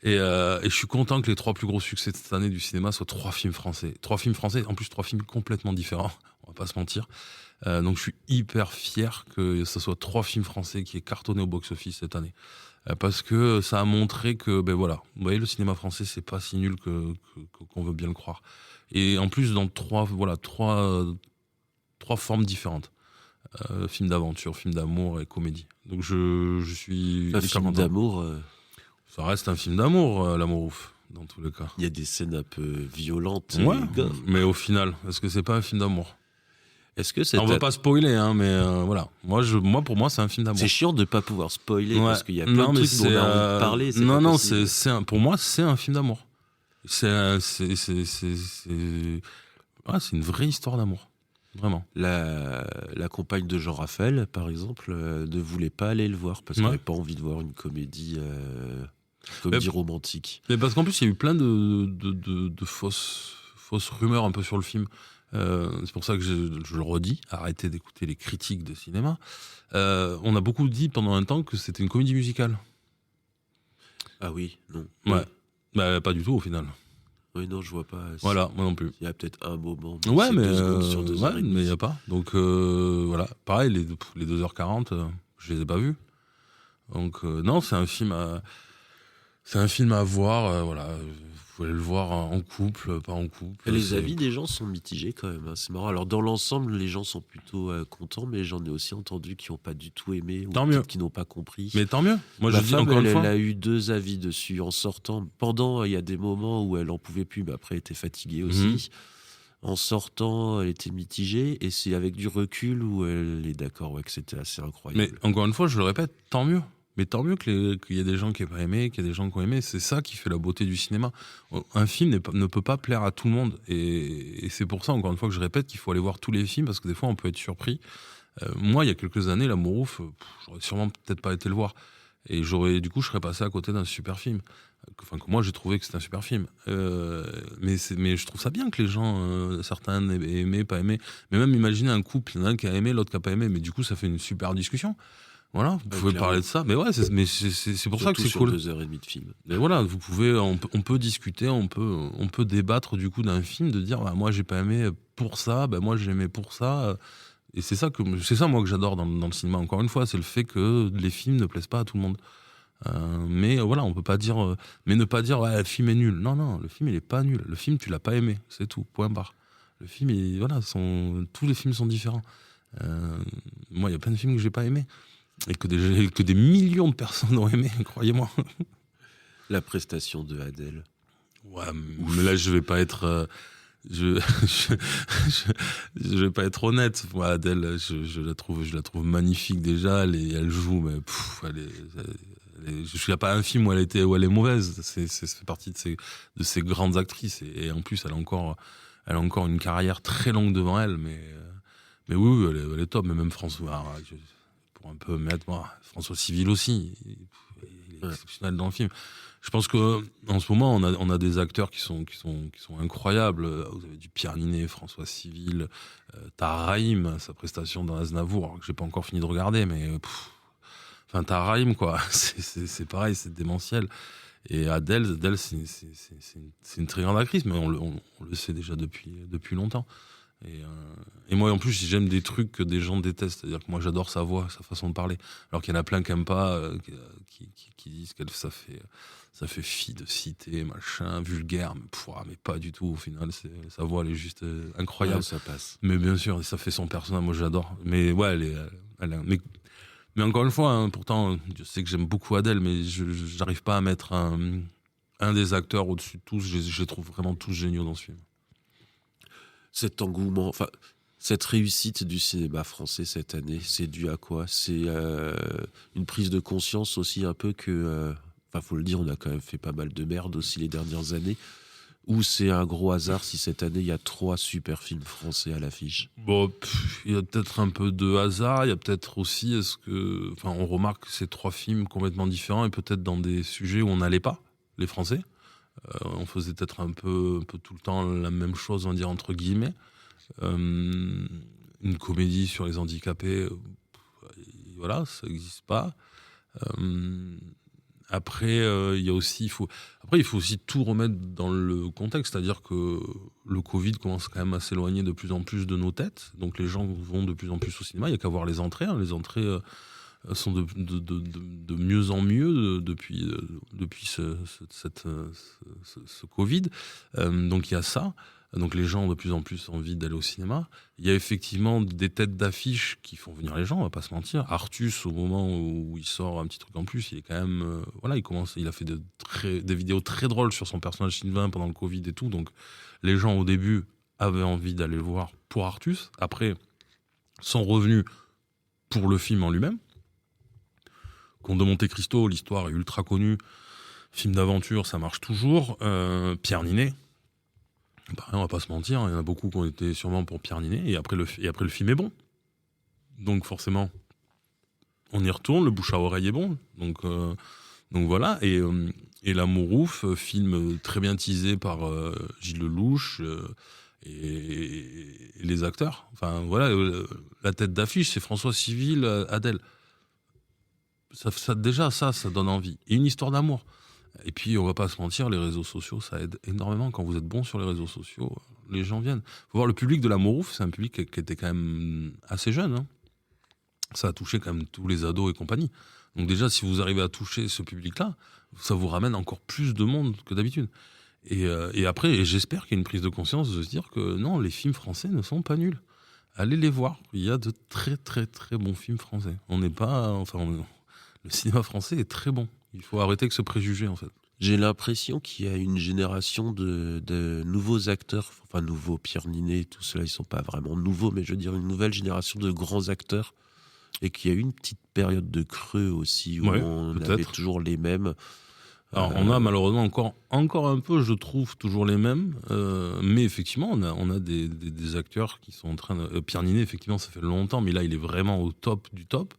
Et je suis content que les 3 plus gros succès de cette année du cinéma soient 3 films français. 3 films français, en plus 3 films complètement différents, on va pas se mentir. Donc je suis hyper fier que ce soit 3 films français qui aient cartonné au box-office cette année. Parce que ça a montré que, vous voyez, le cinéma français, c'est pas si nul qu'on veut bien le croire. Et en plus, dans 3 formes différentes. Film d'aventure, film d'amour et comédie. Donc je suis... Un film d'amour Ça reste un film d'amour, L'Amour ouf. dans tous les cas. Il y a des scènes un peu violentes. Ouais, et gore. mais au final, est-ce que c'est pas un film d'amour? Est-ce que On va pas spoiler, hein, mais voilà. Pour moi, c'est un film d'amour. C'est chiant de pas pouvoir spoiler Ouais. parce qu'il y a plein de trucs dont on a envie de parler. Pour moi, c'est un film d'amour. C'est une vraie histoire d'amour. Vraiment. La compagne de Jean Raphaël, par exemple, ne voulait pas aller le voir parce qu'elle n'avait pas envie de voir une comédie romantique. Mais parce qu'en plus, il y a eu plein de fausses rumeurs un peu sur le film. C'est pour ça que je le redis, arrêtez d'écouter les critiques de cinéma. On a beaucoup dit pendant un temps que c'était une comédie musicale. Ah oui, non. Ouais. Bah, pas du tout au final. Oui, non, je vois pas. Voilà, moi non plus. Il y a peut-être un moment. Ouais, mais 2 secondes sur 2 heures et demie. mais il n'y a pas. Donc voilà. Pareil, les 2h40, je les ai pas vus. Donc non, c'est un film à voir. Voilà. Vous pouvez le voir en couple, pas en couple. Et les avis des gens sont mitigés quand même. Hein. C'est marrant. Alors dans l'ensemble, les gens sont plutôt contents, mais j'en ai aussi entendu qui n'ont pas du tout aimé ou Tant mieux. qui n'ont pas compris. Mais tant mieux. Moi, Ma je dis femme, encore une fois. elle a eu 2 avis dessus en sortant. Pendant, il y a des moments où elle en pouvait plus, mais après, elle était fatiguée aussi. En sortant, elle était mitigée, et c'est avec du recul où elle est d'accord, ouais, que c'était assez incroyable. Mais encore une fois, je le répète, tant mieux. Mais tant mieux qu'il y ait des gens qui n'aient pas aimé, qu'il y ait des gens qui ont aimé. C'est ça qui fait la beauté du cinéma. Un film ne peut pas plaire à tout le monde. Et c'est pour ça, encore une fois, que je répète qu'il faut aller voir tous les films, parce que des fois, on peut être surpris. Moi, il y a quelques années, L'Amour ouf, j'aurais sûrement peut-être pas été le voir. Et du coup, je serais passé à côté d'un super film. Enfin, que moi, j'ai trouvé que c'était un super film. Mais je trouve ça bien que les gens, certains aient aimé, pas aimé. Mais même imaginer un couple, il y en a un qui a aimé, l'autre qui n'a pas aimé. Mais du coup, ça fait une super discussion. Voilà, vous pouvez clairement. parler de ça. Mais ouais, c'est pour ça que c'est cool. 2h30 de film. Mais voilà, on peut discuter, on peut débattre du coup d'un film, de dire, bah, moi, j'ai pas aimé pour ça, bah, moi, j'ai aimé pour ça. Et c'est ça moi que j'adore dans le cinéma. Encore une fois, c'est le fait que les films ne plaisent pas à tout le monde. Mais voilà, on peut pas dire, mais ne pas dire, ouais, le film est nul. Non, le film il est pas nul. Le film tu l'as pas aimé, c'est tout. Point barre. Le film, tous les films sont différents. Moi, il y a plein de films que j'ai pas aimés et que des millions de personnes ont aimé, croyez-moi. La prestation de Adèle. Ouais, mais là je vais pas être. Je vais pas être honnête. Moi, Adèle, je la trouve magnifique déjà. Elle joue, mais je n'y a pas un film où elle est mauvaise. C'est fait partie de ces grandes actrices. Et en plus, elle a encore une carrière très longue devant elle. Mais oui, elle est top. Mais même François, pour un peu mettre, François Civil aussi, il est exceptionnel dans le film. Je pense que en ce moment, on a des acteurs qui sont incroyables. Vous avez du Pierre Ninet, François Civil, Tahar Rahim, sa prestation dans Aznavour, que j'ai pas encore fini de regarder, mais enfin Tahar Rahim, quoi, c'est pareil, c'est démentiel. Et Adèle, c'est une très grande actrice, mais on le sait déjà depuis longtemps. Et moi, en plus, j'aime des trucs que des gens détestent. C'est-à-dire que moi, j'adore sa voix, sa façon de parler. Alors qu'il y en a plein qui n'aiment pas, qui disent que ça fait fille de cité, machin, vulgaire. Mais pas du tout. Au final, sa voix, elle est juste incroyable. Ouais, ça passe. Mais bien sûr, ça fait son personnage. Moi, j'adore. Mais ouais, mais encore une fois, hein, pourtant, je sais que j'aime beaucoup Adèle, mais je n'arrive pas à mettre un des acteurs au-dessus de tous. Je les trouve vraiment tous géniaux dans ce film. Cet engouement, enfin, cette réussite du cinéma français cette année, c'est dû à quoi? C'est une prise de conscience aussi un peu que, enfin, faut le dire, on a quand même fait pas mal de merde aussi les dernières années. Ou c'est un gros hasard si cette année il y a 3 super films français à l'affiche? Bon, il y a peut-être un peu de hasard. Il y a peut-être aussi, on remarque que c'est 3 films complètement différents et peut-être dans des sujets où on n'allait pas, les Français. On faisait peut-être un peu tout le temps la même chose, on va dire entre guillemets. Une comédie sur les handicapés, voilà, ça n'existe pas. Après, il faut aussi tout remettre dans le contexte, c'est-à-dire que le Covid commence quand même à s'éloigner de plus en plus de nos têtes, donc les gens vont de plus en plus au cinéma. Il n'y a qu'à voir les entrées. Les entrées sont de mieux en mieux depuis ce Covid. Donc il y a ça. Donc les gens ont de plus en plus envie d'aller au cinéma. Il y a effectivement des têtes d'affiche qui font venir les gens, on va pas se mentir. Artus, au moment où il sort un petit truc en plus, il est quand même... il a fait des vidéos très drôles sur son personnage Sylvain pendant le Covid et tout. Donc les gens au début avaient envie d'aller le voir pour Artus. Après, sont revenus pour le film en lui-même. Comte de Monte Cristo, l'histoire est ultra connue. Film d'aventure, ça marche toujours. Pierre Ninet, pareil, on va pas se mentir, il y en a beaucoup qui ont été sûrement pour Pierre Ninet, et après le film est bon. Donc forcément, on y retourne, le bouche à oreille est bon. Donc voilà, et L'Amour ouf, film très bien teasé par Gilles Lelouch et les acteurs. Enfin voilà, la tête d'affiche, c'est François Civil, Adèle. Ça donne envie. Et une histoire d'amour. Et puis, on va pas se mentir, les réseaux sociaux, ça aide énormément. Quand vous êtes bon sur les réseaux sociaux, les gens viennent. Faut voir, le public de L'Amour ouf, c'est un public qui était quand même assez jeune. Hein. Ça a touché quand même tous les ados et compagnie. Donc déjà, si vous arrivez à toucher ce public-là, ça vous ramène encore plus de monde que d'habitude. Et après, j'espère qu'il y a une prise de conscience de se dire que non, les films français ne sont pas nuls. Allez les voir. Il y a de très, très, très bons films français. Le cinéma français est très bon. Il faut arrêter avec ce préjugé, en fait. J'ai l'impression qu'il y a une génération de nouveaux acteurs, enfin nouveaux, Pierre Ninet, tout cela, ils sont pas vraiment nouveaux, mais je veux dire une nouvelle génération de grands acteurs, et qu'il y a eu une petite période de creux aussi, où on avait toujours les mêmes. Alors, on a malheureusement encore un peu, je trouve, toujours les mêmes, mais effectivement, on a des acteurs qui sont en train de... Pierre Ninet, effectivement, ça fait longtemps, mais là, il est vraiment au top du top.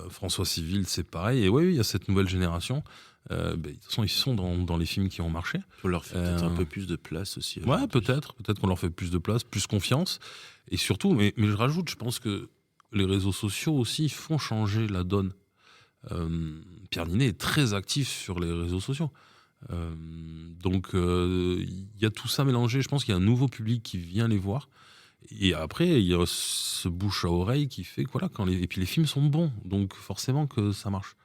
François Civil, c'est pareil. Et oui, il y a cette nouvelle génération. De toute façon, ils sont dans les films qui ont marché. Il faut leur faire peut-être un peu plus de place aussi. Ouais, peut-être qu'on leur fait plus de place, plus confiance. Et surtout, mais je rajoute, je pense que les réseaux sociaux aussi font changer la donne. Pierre Ninet est très actif sur les réseaux sociaux. Donc, il y a tout ça mélangé. Je pense qu'il y a un nouveau public qui vient les voir. Et après, il y a ce bouche à oreille qui fait que voilà, et puis les films sont bons, donc forcément que ça marche.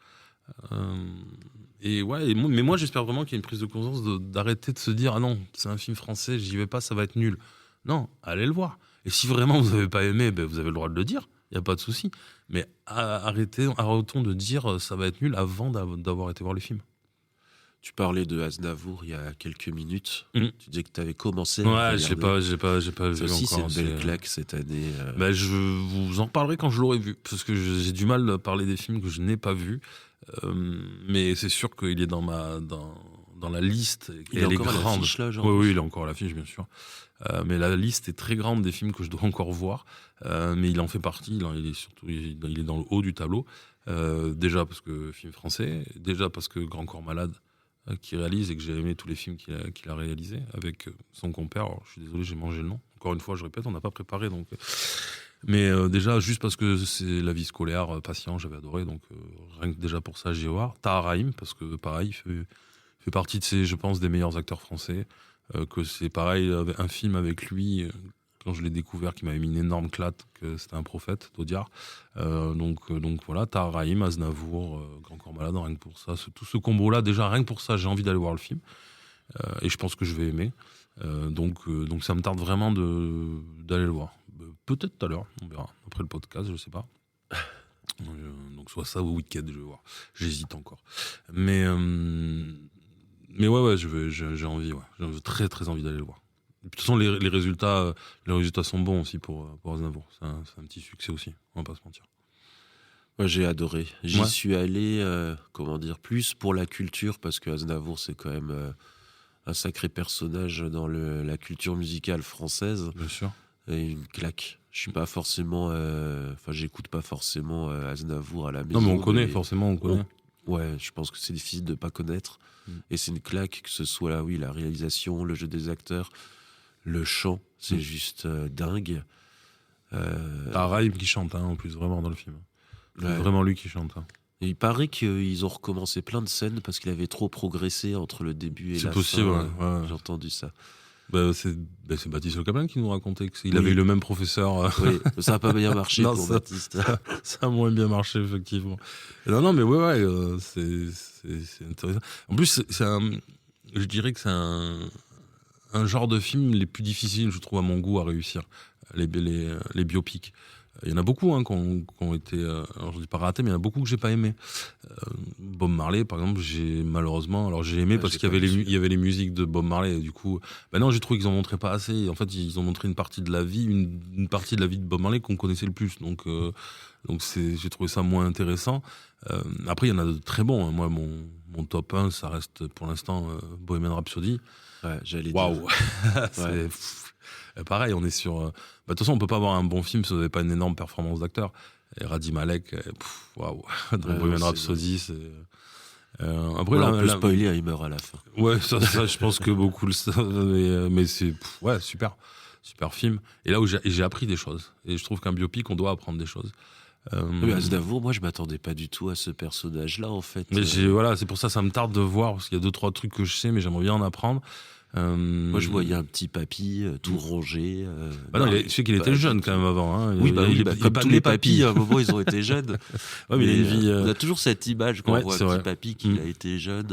Mais moi, j'espère vraiment qu'il y a une prise de conscience d'arrêter de se dire ah non, c'est un film français, j'y vais pas, ça va être nul. Non, allez le voir. Et si vraiment vous n'avez pas aimé, vous avez le droit de le dire, il y a pas de souci. Mais arrêtons de dire ça va être nul avant d'avoir été voir le film. Tu parlais de Aznavour il y a quelques minutes. Tu disais que tu avais commencé. Ouais, j'ai pas vu aussi, encore. C'est une belle claque cette année. Je vous en parlerai quand je l'aurai vu, parce que j'ai du mal à parler des films que je n'ai pas vus. Mais c'est sûr qu'il est dans la liste. Il est encore grande. À l'affiche, là, oui, il est encore à l'affiche, bien sûr. Mais la liste est très grande des films que je dois encore voir. Mais il en fait partie. Il est dans le haut du tableau. Déjà parce que film français, déjà parce que Grand Corps Malade qui réalise et que j'ai aimé tous les films qu'il a réalisés avec son compère. Alors, je suis désolé, j'ai mangé le nom. Encore une fois, je répète, on n'a pas préparé. Donc... Mais déjà, juste parce que c'est La vie scolaire, Patient, j'avais adoré. Donc rien que déjà pour ça, j'y vais voir. Tahar Rahim, parce que pareil, il fait partie de je pense, des meilleurs acteurs français. Que c'est pareil, un film avec lui... quand je l'ai découvert, qui m'avait mis une énorme claque, que c'était un prophète d'Audiard. Donc voilà, Tahar Rahim, Aznavour, Grand Corps Malade, rien que pour ça, tout ce combo-là, déjà rien que pour ça, j'ai envie d'aller voir le film. Et je pense que je vais aimer. Donc ça me tarde vraiment d'aller le voir. Peut-être tout à l'heure, on verra. Après le podcast, je sais pas. Donc soit ça ou week-end, je vais voir. J'hésite encore. Mais ouais, j'ai envie, ouais. J'ai très très envie d'aller le voir. De toute façon, les résultats sont bons aussi pour Aznavour. C'est un petit succès aussi, on va pas se mentir. Moi, j'ai adoré. J'y suis allé, plus pour la culture, parce que Aznavour, c'est quand même un sacré personnage dans la culture musicale française. Bien sûr. Et une claque. Je suis pas forcément... j'écoute pas forcément Aznavour à la maison. Non, mais on connaît. Ouais, je pense que c'est difficile de pas connaître. Et c'est une claque, que ce soit la réalisation, le jeu des acteurs... Le chant, c'est juste dingue. Tahar Rahim qui chante, en plus, vraiment dans le film. C'est vraiment lui qui chante. Et il paraît qu'ils ont recommencé plein de scènes parce qu'il avait trop progressé entre le début et la fin. C'est possible, ouais. J'ai entendu ça. C'est Baptiste Le Caplin qui nous racontait qu'il avait eu le même professeur. Oui, ça n'a pas bien marché pour Baptiste. Ça a moins bien marché, effectivement. Non, mais c'est intéressant. En plus, je dirais que c'est un un genre de film les plus difficiles, je trouve, à mon goût, à réussir. Les biopics. Il y en a beaucoup qui ont été, alors je dis pas ratés, mais il y en a beaucoup que j'ai pas aimé. Bob Marley, par exemple, j'ai aimé parce qu'il y avait les musiques de Bob Marley. Et du coup, non, j'ai trouvé qu'ils en montraient pas assez. En fait, ils ont montré une partie de la vie, une partie de la vie de Bob Marley qu'on connaissait le plus. Donc j'ai trouvé ça moins intéressant. Après, il y en a de très bons. Hein. Moi, mon top 1, ça reste pour l'instant Bohemian Rhapsody. Ouais, j'allais Waouh. dire. Pareil, on est sur. De toute façon, on peut pas avoir un bon film si vous n'avez pas une énorme performance d'acteur. Et Radi Malek, waouh. Dans Bohemian Rhapsody, c'est. Après, on peut spoiler, il meurt à la fin. Ouais, ça je pense que beaucoup le savent. Mais c'est. Super. Super film. Et là où j'ai appris des choses. Et je trouve qu'un biopic, on doit apprendre des choses. Mais Aznavour, moi, je m'attendais pas du tout à ce personnage-là, en fait. Mais c'est pour ça me tarde de voir, parce qu'il y a 2-3 trucs que je sais, mais j'aimerais bien en apprendre. Moi, je voyais un petit papy tout rongé. Je sais qu'il était jeune quand même avant. Hein. Oui, comme tous les papys, à un moment, ils ont été jeunes. Ouais, mais il a une vie. On a toujours cette image quand on voit un petit papy qui a été jeune,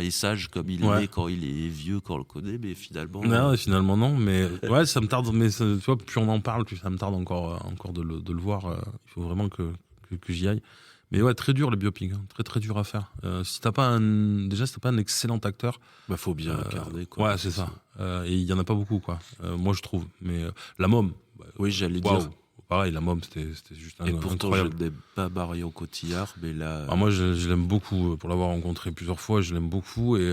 et sage comme il est quand il est vieux, quand on le connaît, mais finalement. Non, finalement non. Mais ça me tarde. Mais tu vois, plus on en parle, plus ça me tarde encore de le voir. Il faut vraiment que j'y aille. Mais très dur les biopics, hein. Très très dur à faire. Si t'as pas un excellent acteur, faut bien incarner, quoi. Ouais, c'est ça. Et il y en a pas beaucoup, quoi. Moi je trouve. Mais La Môme. Oui, j'allais dire. Pareil, La Môme, c'était juste et pourtant, incroyable. je n'aime pas Marion Cotillard, mais là. Alors moi, je l'aime beaucoup. Pour l'avoir rencontré plusieurs fois, je l'aime beaucoup. Et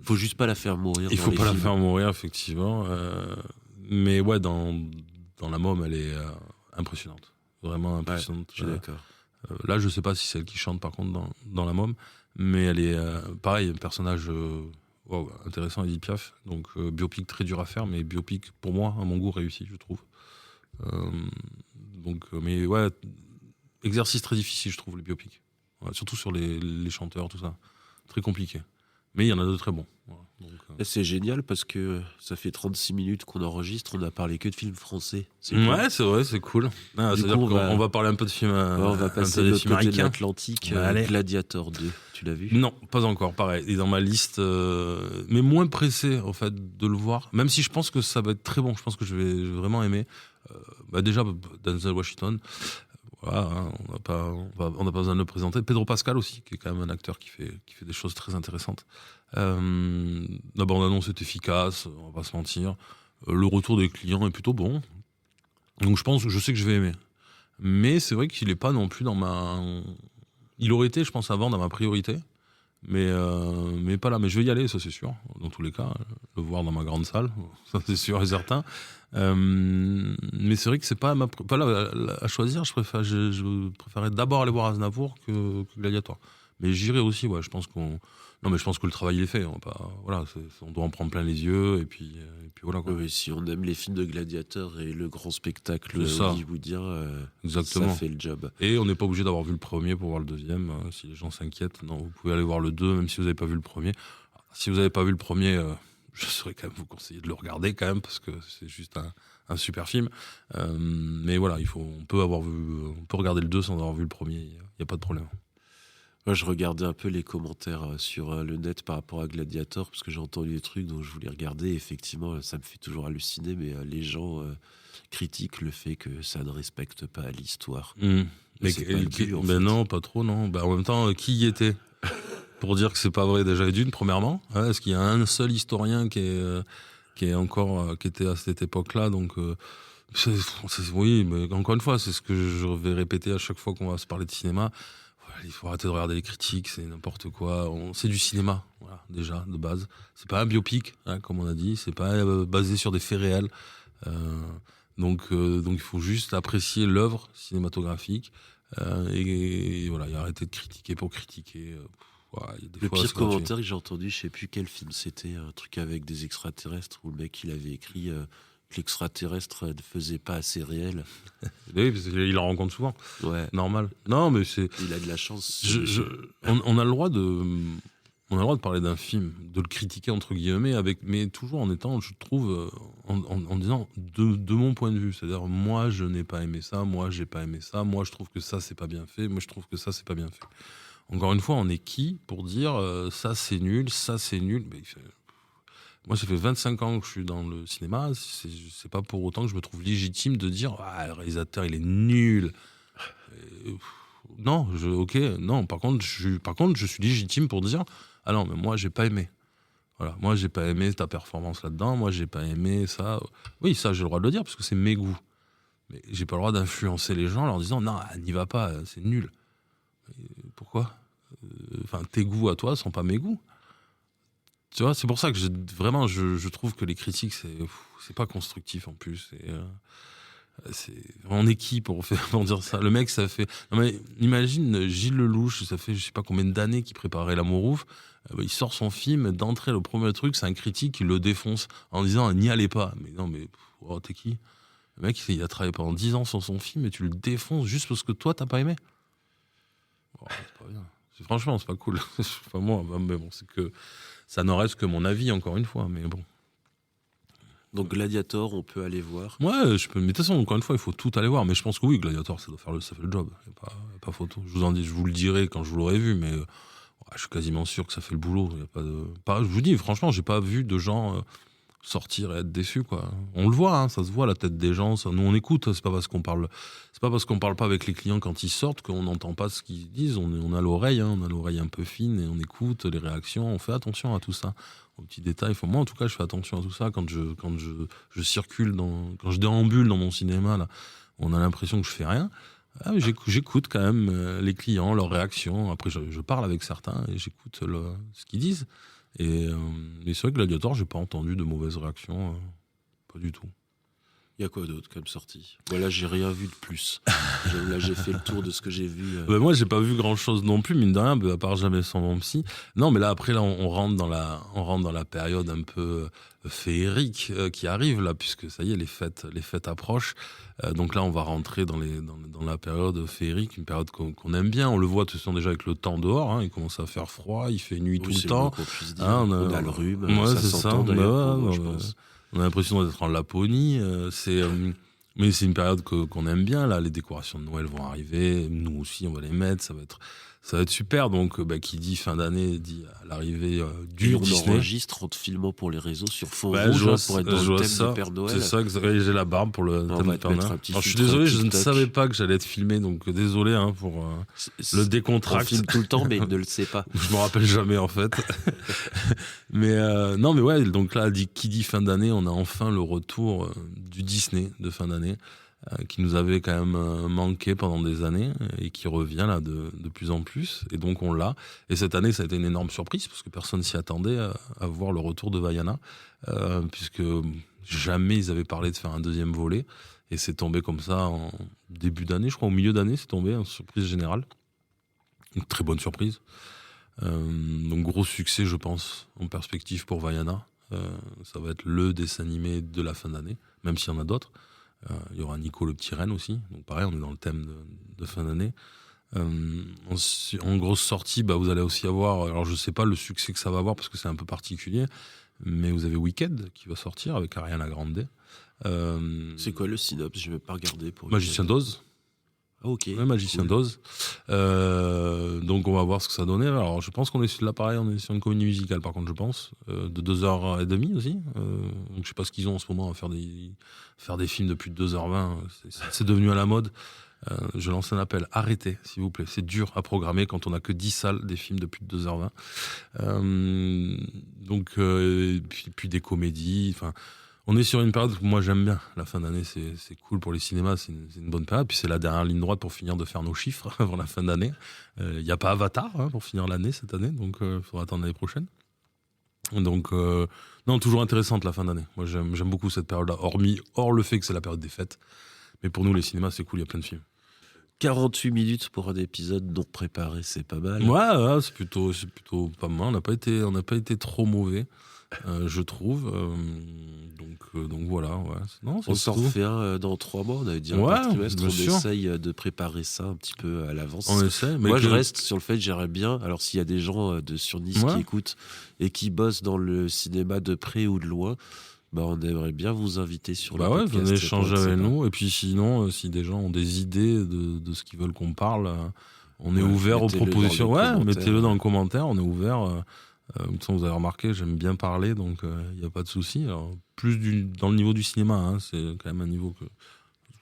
faut juste pas la faire mourir. Il faut pas la faire mourir, effectivement. Mais dans La Môme, elle est impressionnante. Vraiment impressionnante. Je suis d'accord. Là, je sais pas si c'est elle qui chante par contre dans La Môme, mais elle est pareil, un personnage intéressant, Edith Piaf. Donc biopic très dur à faire, mais biopic pour moi, à mon goût, réussi, je trouve. Mais exercice très difficile, je trouve, les biopics. Surtout sur les chanteurs, tout ça. Très compliqué. Mais il y en a de très bons. Voilà. Donc, c'est génial parce que ça fait 36 minutes qu'on enregistre, on n'a parlé que de films français. C'est cool. Ouais, c'est vrai, c'est cool. C'est-à-dire qu'on va parler un peu de films américains. On va passer de l'autre côté de l'Atlantique. Gladiator 2, tu l'as vu ? Non, pas encore, pareil. Il est dans ma liste, mais moins pressé en fait de le voir. Même si je pense que ça va être très bon, je pense que je vais vraiment aimer. Déjà, Denzel Washington. Voilà, hein, on n'a pas besoin de le présenter. Pedro Pascal aussi, qui est quand même un acteur qui fait des choses très intéressantes. La bande-annonce est efficace, on va pas se mentir. Le retour des clients est plutôt bon. Donc je sais que je vais aimer. Mais c'est vrai qu'il est pas non plus dans ma... Il aurait été, je pense, avant dans ma priorité. Mais pas là. Mais je vais y aller, ça c'est sûr. Dans tous les cas, le voir dans ma grande salle, ça c'est sûr et certain. Mais c'est vrai que c'est pas là à choisir. Je préférerais d'abord aller voir Aznavour que Gladiator. Mais j'irai aussi. Je pense que le travail il est fait. On doit en prendre plein les yeux et puis voilà. Quoi. Oui, si on aime les films de Gladiator et le grand spectacle hollywoodien, exactement. Ça fait le job. Et on n'est pas obligé d'avoir vu le premier pour voir le deuxième. Si les gens s'inquiètent, non, vous pouvez aller voir le 2 même si vous n'avez pas vu le premier. Si vous n'avez pas vu le premier, je saurais quand même vous conseiller de le regarder quand même parce que c'est juste un super film. Mais voilà, on peut regarder le 2 sans avoir vu le premier. Il n'y a pas de problème. Moi, je regardais un peu les commentaires sur le net par rapport à Gladiator parce que j'ai entendu des trucs dont je voulais regarder. Et effectivement, ça me fait toujours halluciner, mais les gens critiquent le fait que ça ne respecte pas l'histoire. Mais non, pas trop, non. En même temps, qui y était pour dire que c'est pas vrai déjà premièrement, est-ce qu'il y a un seul historien qui était à cette époque-là, donc oui, mais encore une fois, c'est ce que je vais répéter à chaque fois qu'on va se parler de cinéma. Il faut arrêter de regarder les critiques, c'est n'importe quoi. C'est du cinéma, voilà, déjà de base. C'est pas un biopic, comme on a dit. C'est pas basé sur des faits réels. Donc il faut juste apprécier l'œuvre cinématographique et voilà, et arrêter de critiquer pour critiquer. Le pire commentaire que j'ai entendu, je sais plus quel film c'était, un truc avec des extraterrestres où le mec il avait écrit que l'extraterrestre ne faisait pas assez réel. Oui, parce qu'il en rencontre souvent. Ouais. Normal. Non, mais c'est. Il a de la chance. On a le droit de parler d'un film, de le critiquer entre guillemets, mais toujours en étant, je trouve, en disant de mon point de vue, c'est-à-dire moi je n'ai pas aimé ça, moi j'ai pas aimé ça, moi je trouve que ça c'est pas bien fait, moi je trouve que ça c'est pas bien fait. Encore une fois, on est qui pour dire ça c'est nul, ça c'est nul. Moi, ça fait 25 ans que je suis dans le cinéma. C'est pas pour autant que je me trouve légitime de dire le réalisateur, il est nul. Non, non. Par contre, je suis légitime pour dire ah non, mais moi, j'ai pas aimé. Voilà, moi, j'ai pas aimé ta performance là-dedans. Moi, j'ai pas aimé ça. Oui, ça, j'ai le droit de le dire parce que c'est mes goûts. Mais j'ai pas le droit d'influencer les gens en leur disant non, n'y va pas, c'est nul. Pourquoi ? Tes goûts à toi sont pas mes goûts. Tu vois, c'est pour ça que je trouve que les critiques, c'est pas constructif en plus. On est qui pour dire ça ? Le mec, ça fait. Non, mais imagine Gilles Lelouch, ça fait je sais pas combien d'années qu'il préparait L'Amour ouf. Il sort son film, d'entrée, le premier truc, c'est un critique qui le défonce en disant n'y allez pas. Mais non, mais t'es qui ? Le mec, il a travaillé pendant 10 ans sur son film et tu le défonces juste parce que toi, t'as pas aimé. C'est pas bien. Franchement, c'est pas cool. Enfin, moi, mais bon, c'est que ça n'en reste que mon avis, encore une fois, mais bon. Donc Gladiator, on peut aller voir. Ouais, je peux. Mais de toute façon, encore une fois, il faut tout aller voir. Mais je pense que oui, Gladiator, ça fait le job. Il n'y a pas photo. Je vous le dirai quand je vous l'aurai vu, mais je suis quasiment sûr que ça fait le boulot. Y a je vous dis, franchement, j'ai pas vu de gens sortir et être déçus, quoi. On le voit, hein, ça se voit la tête des gens. Ça, nous, on écoute. C'est pas parce qu'on parle pas avec les clients quand ils sortent qu'on n'entend pas ce qu'ils disent. On a l'oreille, hein, on a l'oreille un peu fine et on écoute les réactions. On fait attention à tout ça, aux petits détails. Moi, en tout cas, je fais attention à tout ça quand je circule quand je déambule dans mon cinéma. Là, on a l'impression que je fais rien. J'écoute quand même les clients, leurs réactions. Après, je parle avec certains et j'écoute ce qu'ils disent. Et c'est vrai que Gladiator, j'ai pas entendu de mauvaises réactions, pas du tout. Il y a quoi d'autre comme sortie ? Voilà, j'ai rien vu de plus. Là, j'ai fait le tour de ce que j'ai vu. Moi, j'ai pas vu grand-chose non plus, mine de rien, à part Jamais sans mon psy. Non, mais là, après, on rentre dans la période un peu féerique qui arrive là, puisque ça y est, les fêtes approchent. Donc là, on va rentrer dans la période féerique, une période qu'on aime bien. On le voit de toute façon déjà avec le temps dehors. Hein, il commence à faire froid, il fait nuit tout le temps. Qu'on puisse dire. On a le rhume, ouais, ça s'entend d'ailleurs, je pense. On a l'impression d'être en Laponie. Mais c'est une période qu'on aime bien. Là, les décorations de Noël vont arriver. Nous aussi, on va les mettre. Ça va être super. Donc, qui dit fin d'année dit à l'arrivée du Disney. On enregistre en te filmant pour les réseaux sur fond rouge pour être dans le thème de Père Noël. C'est ça, j'ai la barbe pour le thème de Père Noël. Je suis désolé, je ne savais pas que j'allais être filmé. Donc, désolé pour le décontract. On filme tout le temps, mais il ne le sait pas. Je me rappelle jamais, en fait. Mais non, mais ouais, donc là, qui dit fin d'année, on a enfin le retour du Disney de fin d'année. Qui nous avait quand même manqué pendant des années et qui revient là de plus en plus. Et donc on l'a. Et cette année, ça a été une énorme surprise parce que personne s'y attendait à voir le retour de Vaiana, puisque jamais ils avaient parlé de faire un deuxième volet. Et c'est tombé comme ça en début d'année, je crois, au milieu d'année, c'est tombé, en surprise générale. Une très bonne surprise. Donc gros succès, je pense, en perspective pour Vaiana. Ça va être le dessin animé de la fin d'année, même s'il y en a d'autres. Il y aura Nico le petit renne aussi, donc pareil, on est dans le thème de fin d'année. En grosse sortie, vous allez aussi avoir, alors je sais pas le succès que ça va avoir parce que c'est un peu particulier, mais vous avez Wicked qui va sortir avec Ariana Grande. C'est quoi le synopsis ? Je vais pas regarder pour Magicien d'Oz. Ah, ok. Ouais, Magicien d'Oz. Donc on va voir ce que ça donnait. Alors je pense qu'on est sur une comédie musicale par contre, je pense, de 2h30 aussi. Donc je sais pas ce qu'ils ont en ce moment à faire des films de plus de 2h20. C'est devenu à la mode. Je lance un appel, arrêtez s'il vous plaît. C'est dur à programmer quand on a que 10 salles des films de plus de 2h20. Puis des comédies, enfin. On est sur une période que moi j'aime bien. La fin d'année, c'est cool pour les cinémas, c'est une bonne période. Puis c'est la dernière ligne droite pour finir de faire nos chiffres avant la fin d'année. Il n'y a pas Avatar pour finir l'année cette année, donc il faudra attendre l'année prochaine. Donc, non, toujours intéressante la fin d'année. Moi j'aime beaucoup cette période-là, hors le fait que c'est la période des fêtes. Mais pour nous, les cinémas, c'est cool, il y a plein de films. 48 minutes pour un épisode non préparé, c'est pas mal. Ouais, c'est plutôt pas mal. On n'a pas été trop mauvais. Je trouve. Donc voilà. Ouais. Non, on s'en refait un dans 3 mois. On avait dit un par trimestre. On essaye de préparer ça un petit peu à l'avance. On essaie. Moi, je reste sur le fait que j'aimerais bien. Alors, s'il y a des gens sur Nice qui écoutent et qui bossent dans le cinéma de près ou de loin, on aimerait bien vous inviter sur le podcast. Venez échanger avec nous. Et puis sinon, si des gens ont des idées de ce qu'ils veulent qu'on parle, on est ouvert aux propositions. Mettez-le dans le commentaire. On est ouvert De toute façon, vous avez remarqué, j'aime bien parler, donc il n'y a pas de souci. Alors, dans le niveau du cinéma, hein, c'est quand même un niveau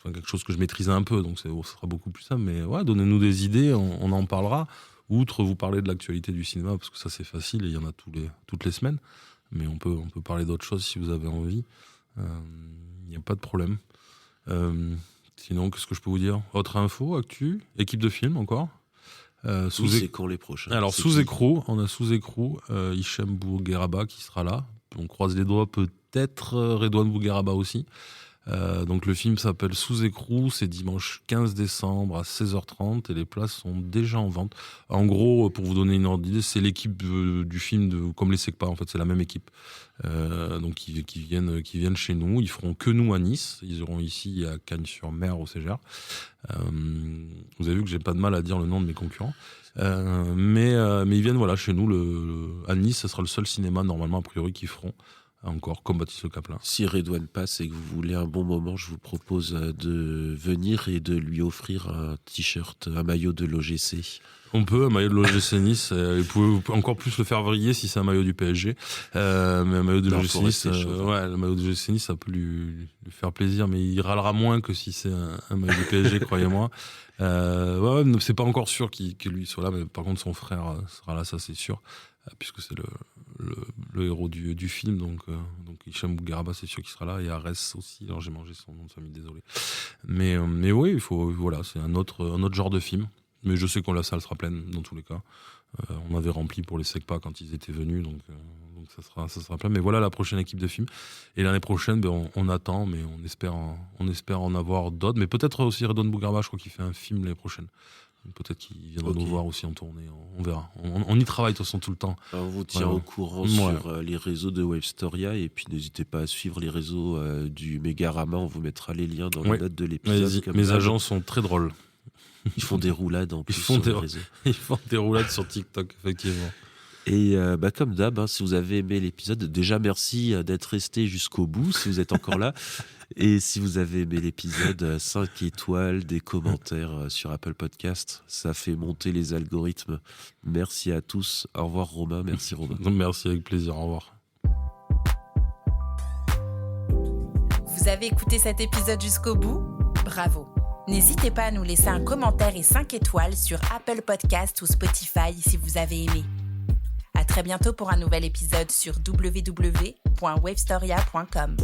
quelque chose que je maîtrise un peu, donc ça sera beaucoup plus simple. Mais ouais, donnez-nous des idées, on en parlera. Outre vous parler de l'actualité du cinéma, parce que ça c'est facile et il y en a toutes les semaines. Mais on peut parler d'autres choses si vous avez envie. Il n'y a pas de problème. Sinon, qu'est-ce que je peux vous dire ? Autre info, actu, équipe de film encore. C'est quand les prochains ? Alors sous écrou, on a sous écrou Hichem Bougueraba qui sera là. On croise les doigts, peut-être Redouane Bougueraba aussi. Donc le film s'appelle Sous écrou, c'est dimanche 15 décembre à 16h30 et les places sont déjà en vente. En gros, pour vous donner une ordre d'idée, c'est l'équipe du film comme les Secpa, en fait, c'est la même équipe. Donc qui viennent chez nous, ils feront que nous à Nice, ils iront ici à Cagnes-sur-Mer au Ségère. Vous avez vu que j'ai pas de mal à dire le nom de mes concurrents. Mais ils viennent chez nous à Nice, ce sera le seul cinéma normalement a priori qu'ils feront. Encore comme Baptiste Le Caplin. Si Redouane passe et que vous voulez un bon moment, je vous propose de venir et de lui offrir un t-shirt, un maillot de l'OGC. On peut, un maillot de l'OGC Nice. Vous pouvez encore plus le faire vriller si c'est un maillot du PSG. Mais un maillot de l'OGC Nice, le maillot de l'OGC Nice, ça peut lui faire plaisir, mais il râlera moins que si c'est un maillot du PSG, croyez-moi. C'est pas encore sûr qu'il lui soit là, mais par contre son frère sera là, ça c'est sûr, puisque c'est le héros du film, donc Hichem Bougueraba c'est sûr qu'il sera là, et Arès aussi, alors j'ai mangé son nom de famille, désolé. Mais oui, c'est un autre genre de film, mais je sais que la salle sera pleine dans tous les cas. On avait rempli pour les Secpa quand ils étaient venus, donc ça sera plein. Mais voilà la prochaine équipe de films. Et l'année prochaine, on attend, mais on espère en avoir d'autres. Mais peut-être aussi Redouane Bougueraba, je crois qu'il fait un film l'année prochaine. Peut-être qu'il viendra nous voir aussi en tournée, on verra. On y travaille de toute façon tout le temps. Alors, on vous tient au courant sur les réseaux de Wavestoria, et puis n'hésitez pas à suivre les réseaux du Mégarama, on vous mettra les liens dans les notes de l'épisode. Mes agents sont très drôles. Ils font des roulades en plus sur les réseaux. Ils font des roulades sur TikTok, effectivement. Et comme d'hab, si vous avez aimé l'épisode, déjà merci d'être resté jusqu'au bout, si vous êtes encore là. Et si vous avez aimé l'épisode, 5 étoiles, des commentaires sur Apple Podcast, ça fait monter les algorithmes. Merci à tous. Au revoir Romain, merci Romain. Merci, avec plaisir, au revoir. Vous avez écouté cet épisode jusqu'au bout ? Bravo. N'hésitez pas à nous laisser un commentaire et 5 étoiles sur Apple Podcast ou Spotify si vous avez aimé. À très bientôt pour un nouvel épisode sur www.wavestoria.com.